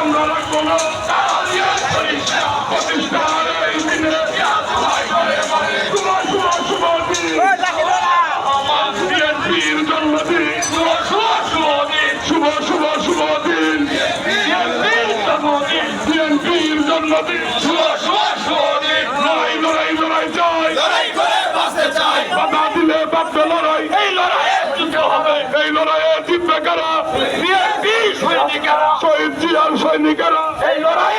আমরা রাখবো না প্রতিষ্ঠার এই দিনে শুভ শুভ শুভ দিন বিএনপির জন্মদিন শুভ শুভ শুভ দিন বিএনপির জন্মদিন শুভ শুভ শুভ দিন লড়াই লড়াই লড়াই চাই বাধা দিলে বাধ্য লড়াই এই লড়াইয়ে জিততে হবে এই লড়াইয়ে জিতবে কারা বিএনপি সৈনিকেরা শহীদ জিয়ার সৈনিকেরা এই লড়াই